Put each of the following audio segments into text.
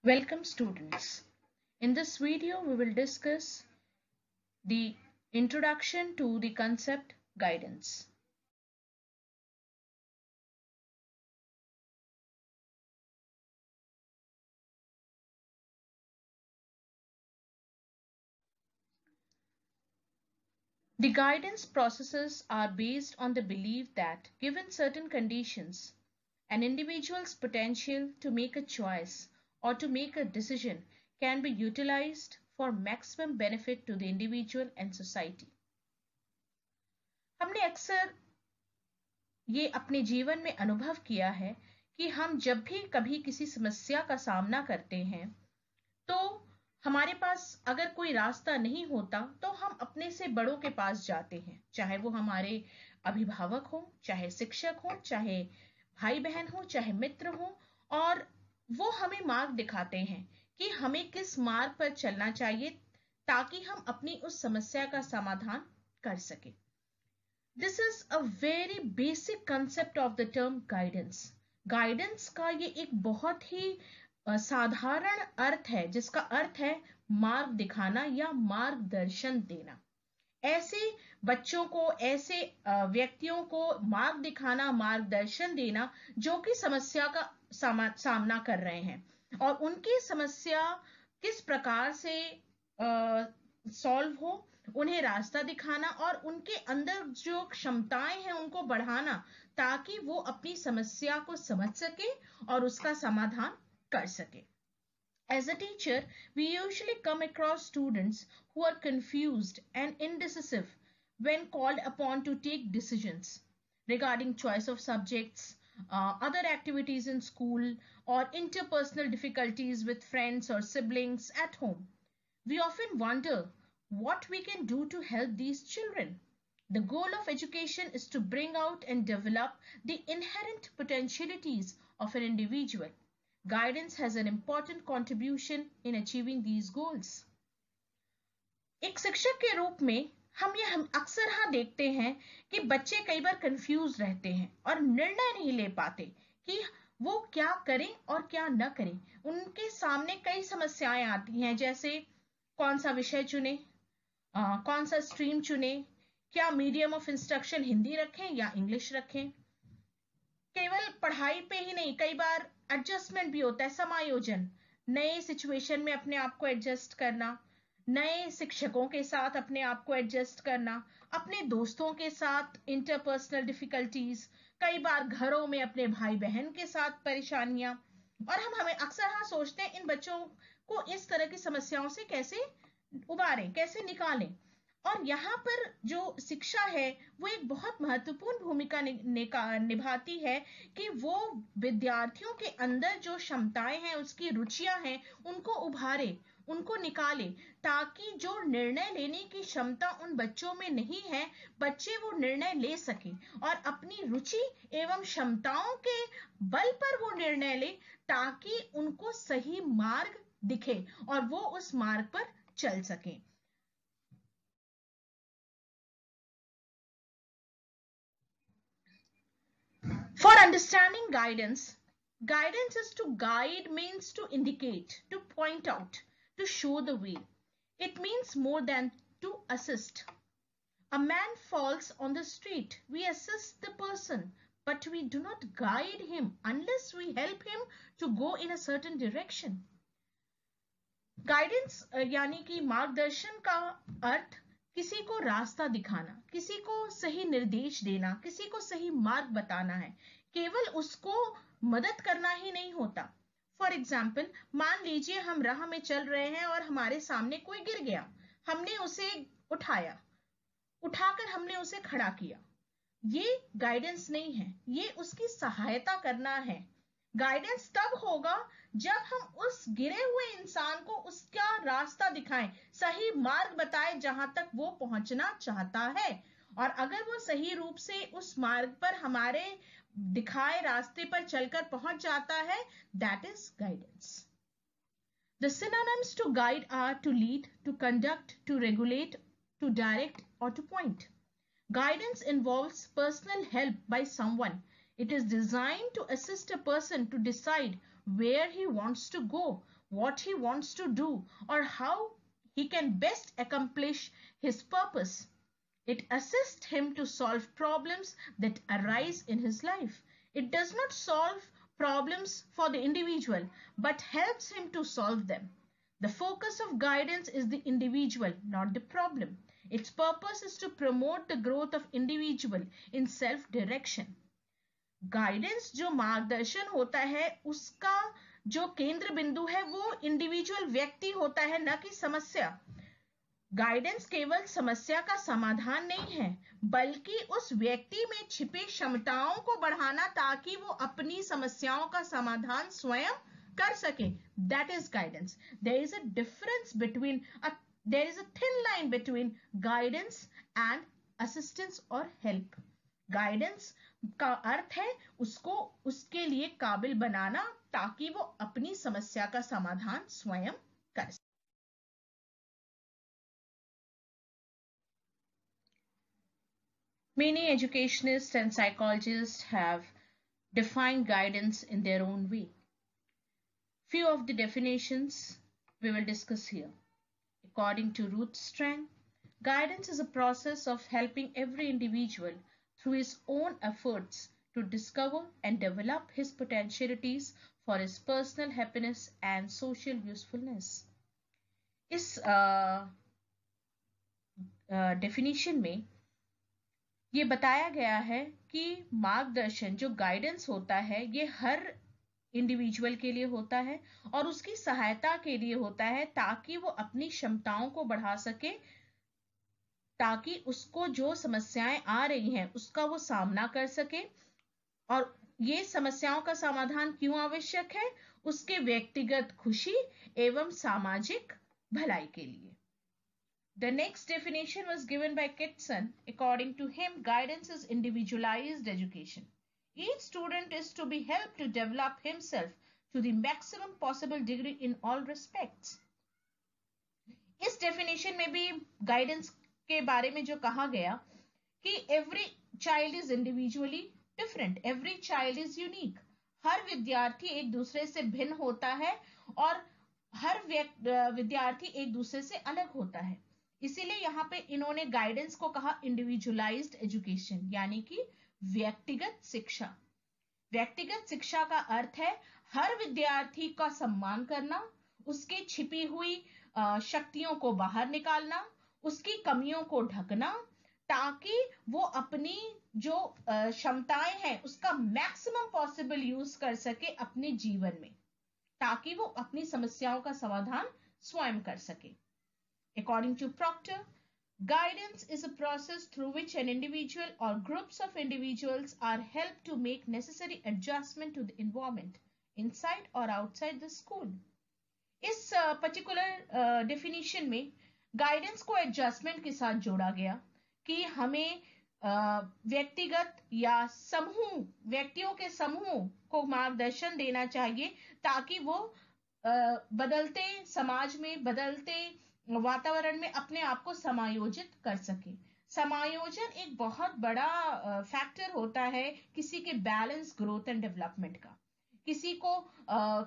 Welcome students. In this video we will discuss the introduction to the concept guidance. The guidance processes are based on the belief that given certain conditions, an individual's potential to make a choice or to make a decision can be utilized for maximum benefit to the individual and society. हमने अक्सर ये अपने जीवन में अनुभव किया है कि हम जब भी कभी किसी समस्या का सामना करते हैं तो हमारे पास अगर कोई रास्ता नहीं होता तो हम अपने से बड़ों के पास जाते हैं, चाहे वो हमारे अभिभावक हो, चाहे शिक्षक हो, चाहे भाई बहन हो, चाहे मित्र हो, और वो हमें मार्ग दिखाते हैं कि हमें किस मार्ग पर चलना चाहिए ताकि हम अपनी उस समस्या का समाधान कर सके. This is a very basic concept of the term guidance. Guidance का ये एक बहुत ही साधारण अर्थ है जिसका अर्थ है मार्ग दिखाना या मार्गदर्शन देना. ऐसे बच्चों को, ऐसे व्यक्तियों को मार्ग दिखाना, मार्गदर्शन देना जो कि समस्या का सामना कर रहे हैं और उनकी समस्या किस प्रकार से सॉल्व हो, उन्हें रास्ता दिखाना और उनके अंदर जो क्षमताएं हैं उनको बढ़ाना ताकि वो अपनी समस्या को समझ सके और उसका समाधान कर सके. As a teacher, we usually come across students who are confused and indecisive when called upon to take decisions regarding choice of subjects, other activities in school, or interpersonal difficulties with friends or siblings at home. We often wonder what we can do to help these children. The goal of education is to bring out and develop the inherent potentialities of an individual. Guidance has an important contribution in achieving these goals. एक शिक्षक के रूप में हम अक्सर देखते हैं कि बच्चे कई बार कंफ्यूज रहते हैं और निर्णय नहीं ले पाते कि वो क्या करें और क्या न करें. उनके सामने कई समस्याएं आती हैं, जैसे कौन सा विषय चुने, कौन सा स्ट्रीम चुने, क्या मीडियम ऑफ इंस्ट्रक्शन हिंदी रखें या इंग्लिश रखें. केवल पढ़ाई पे ही नहीं, कई बार एडजस्टमेंट भी होता है, समायोजन, नए सिचुएशन में अपने आप को एडजस्ट करना, नए शिक्षकों के साथ अपने आप को एडजस्ट करना, अपने दोस्तों के साथ इंटरपर्सनल डिफिकल्टीज, कई बार घरों में अपने भाई बहन के साथ परेशानियां. और हमें अक्सर सोचते हैं इन बच्चों को इस तरह की समस्याओं से कैसे उबारें, कैसे निकालें. और यहाँ पर जो शिक्षा है वो एक बहुत महत्वपूर्ण भूमिका निभाती है कि वो विद्यार्थियों के अंदर जो क्षमताएं हैं, उसकी रुचियां हैं, उनको उभारे, उनको निकाले ताकि जो निर्णय लेने की क्षमता उन बच्चों में नहीं है, बच्चे वो निर्णय ले सके और अपनी रुचि एवं क्षमताओं के बल पर वो निर्णय ले ताकि उनको सही मार्ग दिखे और वो उस मार्ग पर चल सके. For understanding guidance, guidance is to guide means to indicate, to point out, to show the way. It means more than to assist. A man falls on the street. We assist the person, but we do not guide him unless we help him to go in a certain direction. Guidance यानी कि मार्गदर्शन का अर्थ किसी को रास्ता दिखाना, किसी को सही निर्देश देना, किसी को सही मार्ग बताना है. केवल उसको मदद करना ही नहीं होता. फॉर एग्जाम्पल, मान लीजिए हम राह में चल रहे हैं और हमारे सामने कोई गिर गया, हमने उसे उठाया, उठाकर हमने उसे खड़ा किया. ये गाइडेंस नहीं है, ये उसकी सहायता करना है. गाइडेंस तब होगा जब हम उस गिरे हुए इंसान को उसका रास्ता दिखाएं, सही मार्ग बताएं जहां तक वो पहुंचना चाहता है. और अगर वो सही रूप से उस मार्ग पर, हमारे दिखाए रास्ते पर चलकर पहुंच जाता है, that is guidance. The synonyms to guide are to lead, to conduct, to regulate, to direct, or to point. Guidance involves personal help by someone. It is designed to assist a person to decide where he wants to go, what he wants to do, or how he can best accomplish his purpose. It assists him to solve problems that arise in his life. It does not solve problems for the individual, but helps him to solve them. The focus of guidance is the individual, not the problem. Its purpose is to promote the growth of individual in self-direction. Guidance जो मार्गदर्शन होता है उसका जो केंद्र बिंदु है वो इंडिविजुअल व्यक्ति होता है, न कि समस्या। गाइडेंस केवल समस्या का समाधान नहीं है, बल्कि उस व्यक्ति में छिपी क्षमताओं को बढ़ाना ताकि वो अपनी समस्याओं का समाधान स्वयं कर सके। That is guidance. There is a difference between there is a thin line between guidance and assistance और हेल्प। गाइडेंस का अर्थ है उसको उसके लिए काबिल बनाना ताकि वो अपनी समस्या का समाधान स्वयं कर सके। Many educationists and psychologists have defined guidance in their own way. Few of the definitions we will discuss here. According to Ruth Strang, guidance is a process of helping every individual through his own efforts to discover and develop his potentialities for his personal happiness and social usefulness. इस definition में ये बताया गया है कि मार्गदर्शन जो guidance होता है ये हर इंडिविजुअल के लिए होता है और उसकी सहायता के लिए होता है ताकि वो अपनी क्षमताओं को बढ़ा सके, ताकि उसको जो समस्याएं आ रही हैं उसका वो सामना कर सके। और ये समस्याओं का समाधान क्यों आवश्यक है? उसके व्यक्तिगत खुशी एवं सामाजिक भलाई के लिए। The next definition was given by Kitson. According to him, guidance is individualized education. Each student is to be helped to develop himself to the maximum possible degree in all respects. इस definition में भी guidance के बारे में जो कहा गया कि every child is individually different, every child is unique. हर विद्यार्थी एक दूसरे से भिन्न होता है और हर विद्यार्थी एक दूसरे से अलग होता है। इसीलिए यहाँ पे इन्होंने गाइडेंस को कहा इंडिविजुअलाइज्ड एजुकेशन, यानी कि व्यक्तिगत शिक्षा। व्यक्तिगत शिक्षा का अर्थ है हर विद्यार्थी का सम्मान करना, उसकी छिपी हुई शक्तियों को बाहर निकालना, उसकी कमियों को ढकना, ताकि वो अपनी जो क्षमताएं हैं उसका मैक्सिमम पॉसिबल यूज कर सके अपने जीवन में, ताकि वो अपनी समस्याओं का समाधान स्वयं कर सके। According to Proctor, guidance is a process through which an individual or groups of individuals are helped to make necessary adjustment to the environment inside or outside the school. इस particular definition में guidance को adjustment के साथ जोड़ा गया कि हमें व्यक्तिगत या समूह, व्यक्तियों के समूह को मार्गदर्शन देना चाहिए ताकि वो बदलते समाज में, बदलते वातावरण में अपने आप को समायोजित कर सके। समायोजन एक बहुत बड़ा फैक्टर होता है किसी के बैलेंस, ग्रोथ एंड डेवलपमेंट का। किसी को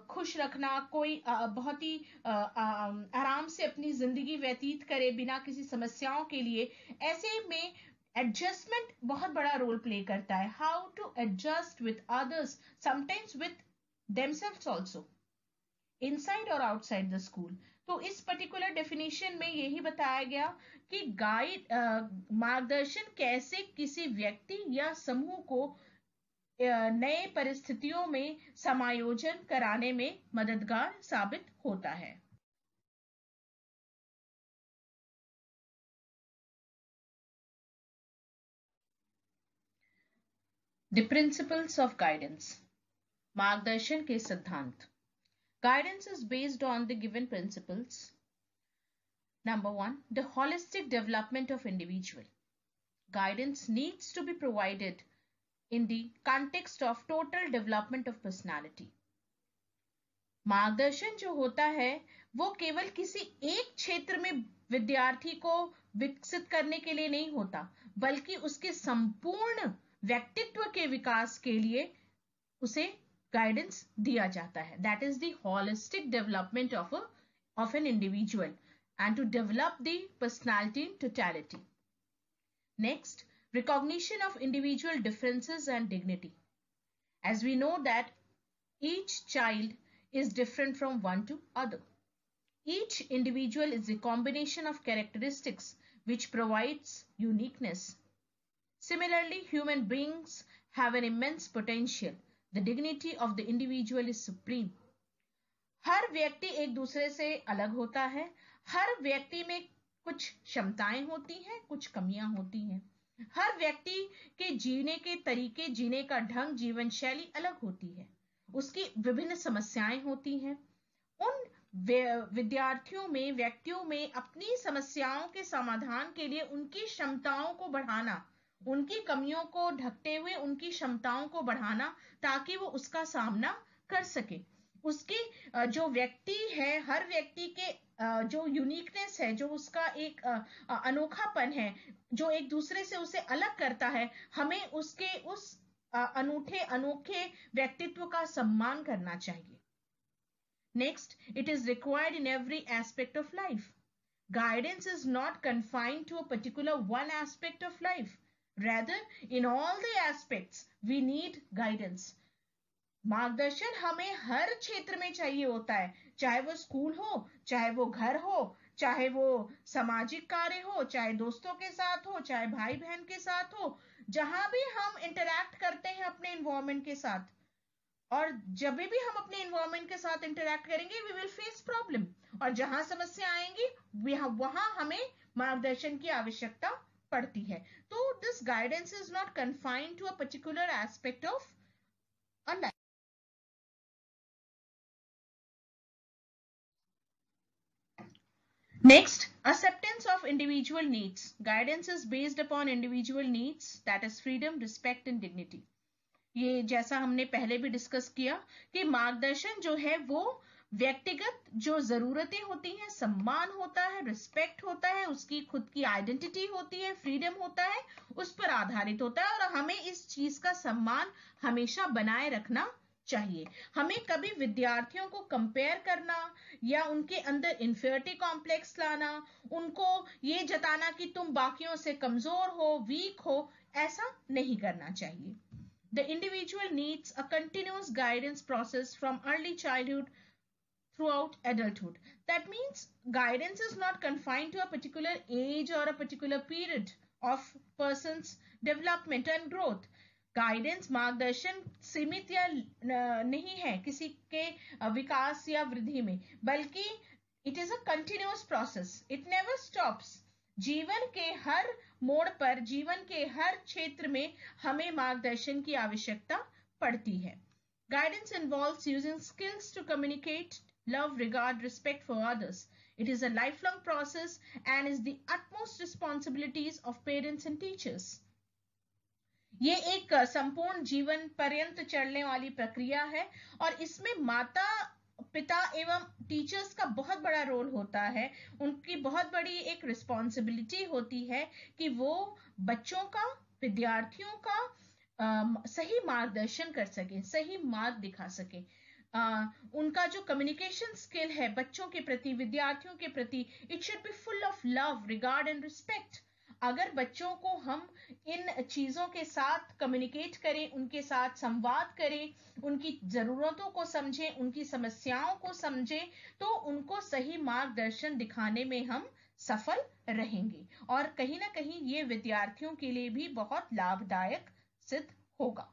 खुश रखना, कोई बहुत ही आराम से अपनी जिंदगी व्यतीत करे बिना किसी समस्याओं के लिए, ऐसे में एडजस्टमेंट बहुत बड़ा रोल प्ले करता है। How to adjust with others, sometimes with themselves also, inside और आउटसाइड द स्कूल। तो इस पर्टिकुलर डेफिनेशन में यही बताया गया कि गाइड मार्गदर्शन कैसे किसी व्यक्ति या समूह को नए परिस्थितियों में समायोजन कराने में मददगार साबित होता है। The principles of guidance, मार्गदर्शन के सिद्धांत। Guidance is based on the given principles. Number 1, the holistic development of individual. Guidance needs to be provided in the context of total development of personality. मार्गदर्शन जो होता है वो केवल किसी एक क्षेत्र में विद्यार्थी को विकसित करने के लिए नहीं होता, बल्कि उसके संपूर्ण व्यक्तित्व के विकास के लिए उसे गाइडेंस दिया जाता है. That is the holistic development of an individual and to develop the personality in totality. Next, recognition of individual differences and dignity. As we know that each child is different from one to other. Each individual is a combination of characteristics which provides uniqueness. Similarly, human beings have an immense potential. The dignity of the individual is supreme. हर व्यक्ति एक दूसरे से अलग होता है. हर व्यक्ति में कुछ क्षमताएं होती हैं, कुछ कमियां होती हैं. हर व्यक्ति के जीने के तरीके, जीने का ढंग, जीवन शैली अलग होती है. उसकी विभिन्न समस्याएं होती हैं. उन विद्यार्थियों में, व्यक्तियों में अपनी समस्याओं के समाधान के लिए उनकी क्षमताओं को बढ़ाना, उनकी कमियों को ढकते हुए उनकी क्षमताओं को बढ़ाना, ताकि वो उसका सामना कर सके. उसकी जो व्यक्ति है, हर व्यक्ति के जो यूनिकनेस है, जो उसका एक अनोखापन है, जो एक दूसरे से उसे अलग करता है, हमें उसके उस अनोखे व्यक्तित्व का सम्मान करना चाहिए. Next, it is required in every aspect of life. Guidance is not confined to a particular one aspect of life. Rather, in all the aspects, we need guidance. मार्गदर्शन हमें हर क्षेत्र में चाहिए होता है, चाहे वो स्कूल हो, चाहे वो घर हो, चाहे वो सामाजिक कार्य हो, चाहे दोस्तों के साथ हो, चाहे भाई बहन के साथ हो, जहां भी हम इंटरैक्ट करते हैं अपने एनवायरनमेंट के साथ. और जब भी हम अपने एनवायरनमेंट के साथ इंटरैक्ट करेंगे, वी विल फेस प्रॉब्लम. और जहां समस्या आएंगी, वहां हमें मार्गदर्शन की आवश्यकता पड़ती है. तो this guidance is not confined to a particular aspect of a life. Next, acceptance of individual needs. Guidance is based upon individual needs, that is freedom, respect and dignity. ये जैसा हमने पहले भी डिस्कस किया कि मार्गदर्शन जो है वो व्यक्तिगत जो जरूरतें होती हैं, सम्मान होता है, रिस्पेक्ट होता है, उसकी खुद की आइडेंटिटी होती है, फ्रीडम होता है, उस पर आधारित होता है. और हमें इस चीज का सम्मान हमेशा बनाए रखना चाहिए. हमें कभी विद्यार्थियों को कंपेयर करना या उनके अंदर इंफीरियरिटी कॉम्प्लेक्स लाना, उनको ये जताना कि तुम बाकियों से कमजोर हो, वीक हो, ऐसा नहीं करना चाहिए. The individual needs a continuous guidance process from early childhood throughout adulthood. That means guidance is not confined to a particular age or a particular period of person's development and growth. Guidance, मार्गदर्शन सीमित या नहीं है किसी के विकास या वृद्धि में, बल्कि it is a continuous process. It never stops. जीवन के हर मोड़ पर, जीवन के हर क्षेत्र में हमें मार्गदर्शन की आवश्यकता पड़ती है. Guidance involves using skills to communicate love, regard, respect for others. It is a lifelong process and is the utmost responsibilities of parents and teachers. ये एक संपूर्ण जीवन पर्यंत चलने वाली प्रक्रिया है और इसमें माता पिता एवं टीचर्स का बहुत बड़ा रोल होता है. उनकी बहुत बड़ी एक रिस्पॉन्सिबिलिटी होती है कि वो बच्चों का, विद्यार्थियों का सही मार्गदर्शन कर सके, सही मार्ग दिखा सके. उनका जो कम्युनिकेशन स्किल है बच्चों के प्रति, विद्यार्थियों के प्रति, it should be full of love, regard and respect. अगर बच्चों को हम इन चीजों के साथ कम्युनिकेट करें, उनके साथ संवाद करें, उनकी जरूरतों को समझें, उनकी समस्याओं को समझें, तो उनको सही मार्गदर्शन दिखाने में हम सफल रहेंगे और कहीं ना कहीं ये विद्यार्थियों के लिए भी बहुत लाभदायक सिद्ध होगा.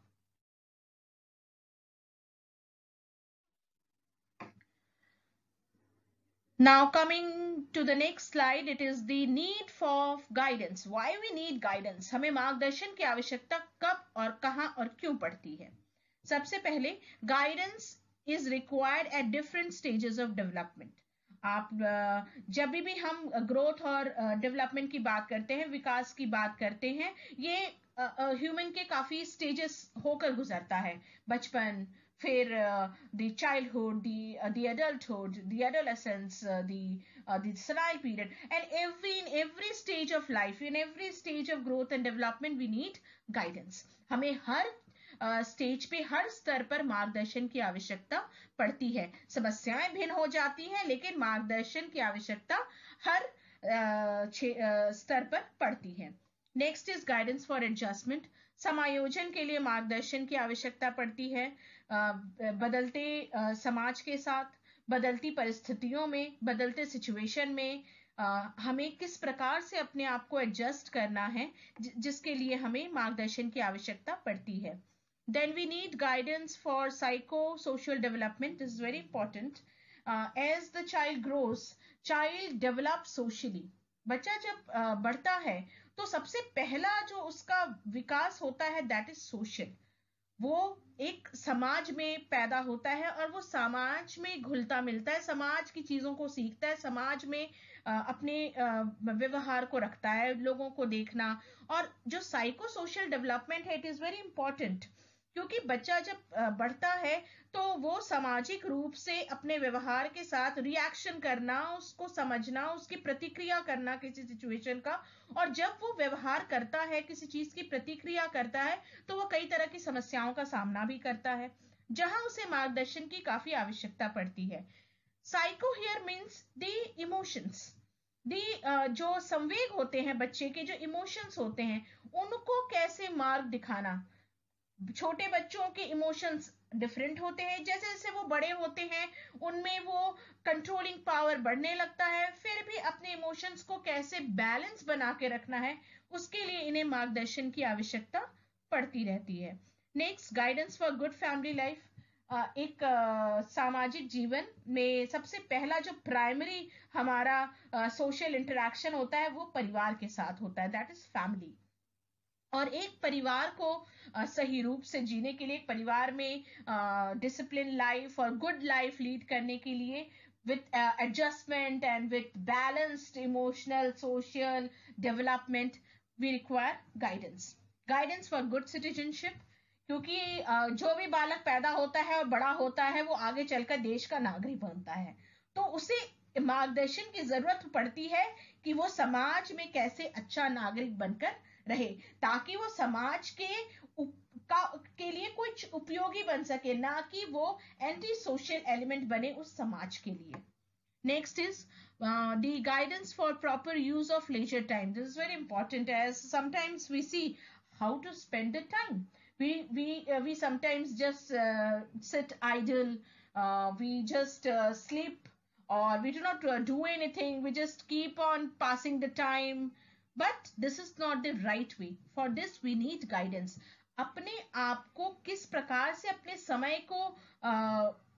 Now coming to the next slide, it is the need for guidance. Why we need guidance? हमें मार्गदर्शन की आवश्यकता कब और कहां और क्यों पड़ती है? सबसे पहले, guidance is required at different stages of development. आप जब भी हम ग्रोथ और डेवलपमेंट की बात करते हैं, विकास की बात करते हैं, ये ह्यूमन के काफी स्टेजेस होकर गुजरता है. बचपन, फिर the childhood, the adulthood, the adolescence, the senile period, and in every stage of life, in every stage of growth and development, we need guidance. हमें हर स्टेज पे हर स्तर पर मार्गदर्शन की आवश्यकता पड़ती है। समस्याएं भिन्न हो जाती हैं, लेकिन मार्गदर्शन की आवश्यकता हर स्तर पर पड़ती है। Next is guidance for adjustment. समायोजन के लिए मार्गदर्शन की आवश्यकता पड़ती है। बदलते समाज के साथ, बदलती परिस्थितियों में, बदलते सिचुएशन में हमें किस प्रकार से अपने आप को एडजस्ट करना है, जिसके लिए हमें मार्गदर्शन की आवश्यकता पड़ती है। Then we need guidance for psychosocial development. This is very important. As the child grows, child develops socially. बच्चा जब बढ़ता है तो सबसे पहला जो उसका विकास होता है दैट इज सोशल। वो एक समाज में पैदा होता है और वो समाज में घुलता मिलता है, समाज की चीजों को सीखता है, समाज में अपने व्यवहार को रखता है, लोगों को देखना। और जो साइको सोशल डेवलपमेंट है इट इज वेरी इंपॉर्टेंट, क्योंकि बच्चा जब बढ़ता है तो वो सामाजिक रूप से अपने व्यवहार के साथ रिएक्शन करना, उसको समझना, उसकी प्रतिक्रिया करना किसी सिचुएशन का। और जब वो व्यवहार करता है, किसी चीज की प्रतिक्रिया करता है, तो वो कई तरह की समस्याओं का सामना भी करता है, जहां उसे मार्गदर्शन की काफी आवश्यकता पड़ती है। Psycho here means the emotions, the जो संवेग होते हैं बच्चे के, जो इमोशंस होते हैं, उनको कैसे मार्ग दिखाना। छोटे बच्चों के इमोशंस डिफरेंट होते हैं, जैसे जैसे वो बड़े होते हैं उनमें वो कंट्रोलिंग पावर बढ़ने लगता है, फिर भी अपने इमोशंस को कैसे बैलेंस बना के रखना है, उसके लिए इन्हें मार्गदर्शन की आवश्यकता पड़ती रहती है। Next, guidance for good family life. एक सामाजिक जीवन में सबसे पहला जो प्राइमरी हमारा सोशल इंटरेक्शन होता है वो परिवार के साथ होता है, दैट इज फैमिली। और एक परिवार को सही रूप से जीने के लिए, एक परिवार में डिसिप्लिन लाइफ और गुड लाइफ लीड करने के लिए, with adjustment and with balanced emotional social development, we require guidance for good citizenship। क्योंकि जो भी बालक पैदा होता है और बड़ा होता है वो आगे चलकर देश का नागरिक बनता है, तो उसे मार्गदर्शन की जरूरत पड़ती है कि वो समाज में कैसे अच्छा नागरिक बनकर रहे, ताकि वो समाज के लिए कुछ उपयोगी बन सके, ना कि वो एंटी सोशल एलिमेंट बने उस समाज के लिए। Next is the guidance for proper use of leisure time. This is very important, as sometimes we see how to spend the time. We sometimes just sit idle, we just sleep, or we do not do anything. We just keep on passing the time. But this is not the right way. For this we need guidance. अपने आप को किस प्रकार से अपने समय को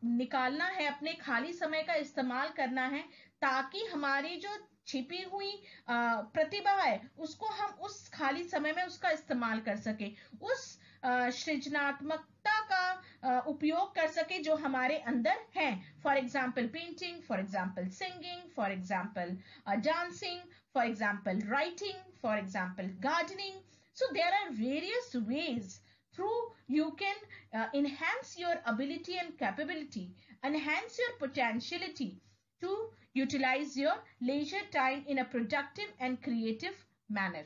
निकालना है, अपने खाली समय का इस्तेमाल करना है, ताकि हमारी जो छिपी हुई प्रतिभा है उसको हम उस खाली समय में उसका इस्तेमाल कर सके, उस सृजनात्मकता का उपयोग कर सके जो हमारे अंदर है। For example painting, for example singing, for example dancing, for example writing, for example gardening. So there are various ways through you can enhance your ability and capability, enhance your potentiality to utilize your leisure time in a productive and creative manner.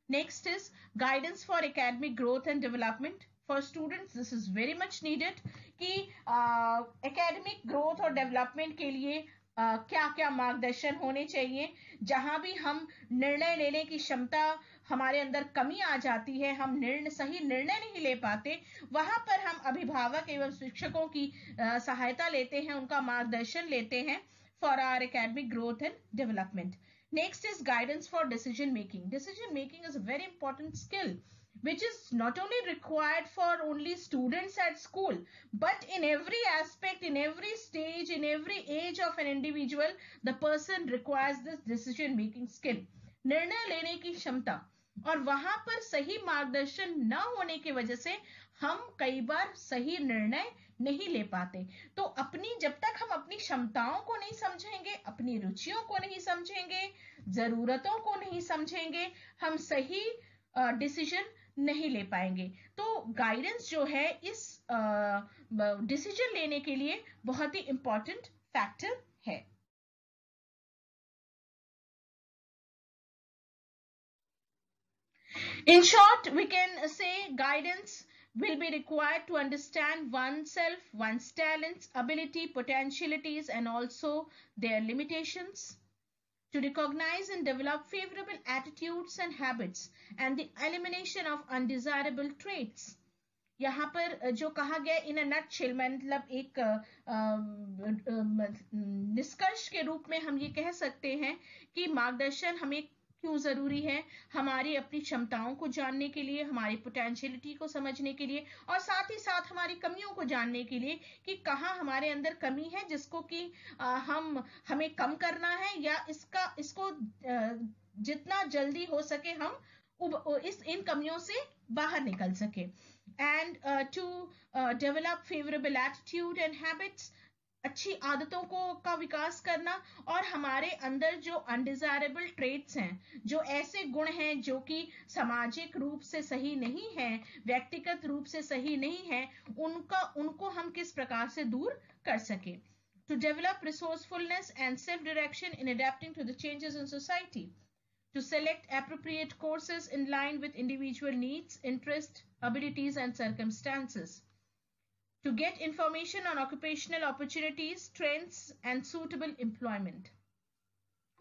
Next is guidance for academic growth and development. For students this is very much needed कि academic growth और development के लिए क्या क्या मार्गदर्शन होने चाहिए। जहां भी हम निर्णय लेने की क्षमता हमारे अंदर कमी आ जाती है, हम सही निर्णय नहीं ले पाते, वहां पर हम अभिभावक एवं शिक्षकों की सहायता लेते हैं, उनका मार्गदर्शन लेते हैं for our academic growth and development. Next is guidance for decision making. Decision making is a very important skill which is not only required for only students at school, but in every aspect, in every stage, in every age of an individual, the person requires this decision making skill, निर्णय लेने की क्षमता। और वहां पर सही मार्गदर्शन न होने की वजह से हम कई बार सही निर्णय नहीं ले पाते। तो जब तक हम अपनी क्षमताओं को नहीं समझेंगे, अपनी रुचियों को नहीं समझेंगे, जरूरतों को नहीं समझेंगे, हम सही डिसीजन नहीं ले पाएंगे। तो गाइडेंस जो है इस डिसीजन लेने के लिए बहुत ही इंपॉर्टेंट फैक्टर है। In short, we can say guidance will be required to understand oneself, one's talents, ability, potentialities, and also their limitations, to recognize and develop favorable attitudes and habits, and the elimination of undesirable traits. यहाँ पर जो कहा गया इन a nutshell, मतलब एक निष्कर्ष के रूप में हम ये कह सकते हैं कि मार्गदर्शन हमें क्यों जरूरी है, हमारी अपनी क्षमताओं को जानने के लिए, हमारी पोटेंशियलिटी को समझने के लिए, और साथ ही साथ हमारी कमियों को जानने के लिए कि कहाँ हमारे अंदर कमी है जिसको कि हमें कम करना है, या इसको जितना जल्दी हो सके हम इन कमियों से बाहर निकल सके. And to develop favorable attitude and habits, अच्छी आदतों का विकास करना, और हमारे अंदर जो अनडिजायरेबल ट्रेट्स हैं, जो ऐसे गुण हैं जो कि सामाजिक रूप से सही नहीं है, व्यक्तिगत रूप से सही नहीं है, उनको हम किस प्रकार से दूर कर सके. To develop resourcefulness and self-direction in adapting to the changes in society. To select appropriate courses in line with individual needs, interests, abilities, and circumstances. To get information on occupational opportunities, trends, and suitable employment.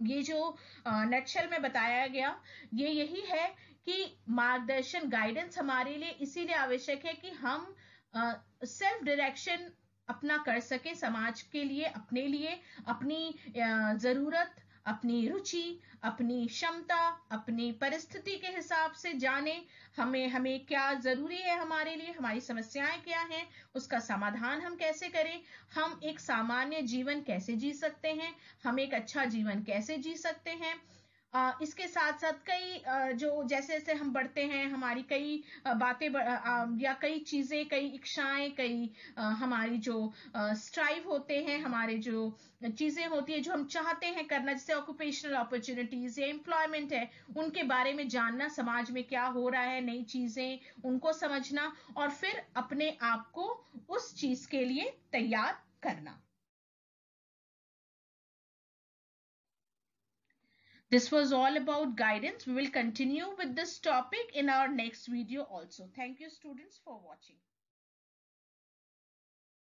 ये जो nutshell में बताया गया, ये यही है कि मार्गदर्शन, गाइडेंस हमारे लिए इसीलिए आवश्यक है कि हम सेल्फ डायरेक्शन अपना कर सके समाज के लिए, अपने लिए, अपनी जरूरत, अपनी रुचि, अपनी क्षमता, अपनी परिस्थिति के हिसाब से जाने हमें क्या जरूरी है, हमारे लिए हमारी समस्याएं क्या हैं, उसका समाधान हम कैसे करें, हम एक सामान्य जीवन कैसे जी सकते हैं, हम एक अच्छा जीवन कैसे जी सकते हैं. इसके साथ साथ कई जो जैसे जैसे हम बढ़ते हैं, हमारी कई बातें या कई चीजें, कई इच्छाएं, कई हमारी जो स्ट्राइव होते हैं, हमारे जो चीजें होती है जो हम चाहते हैं करना, जैसे ऑक्यूपेशनल अपॉर्चुनिटीज या एम्प्लॉयमेंट है, उनके बारे में जानना, समाज में क्या हो रहा है, नई चीजें उनको समझना, और फिर अपने आप को उस चीज के लिए तैयार करना. This was all about guidance. We will continue with this topic in our next video also. Thank you, students, for watching.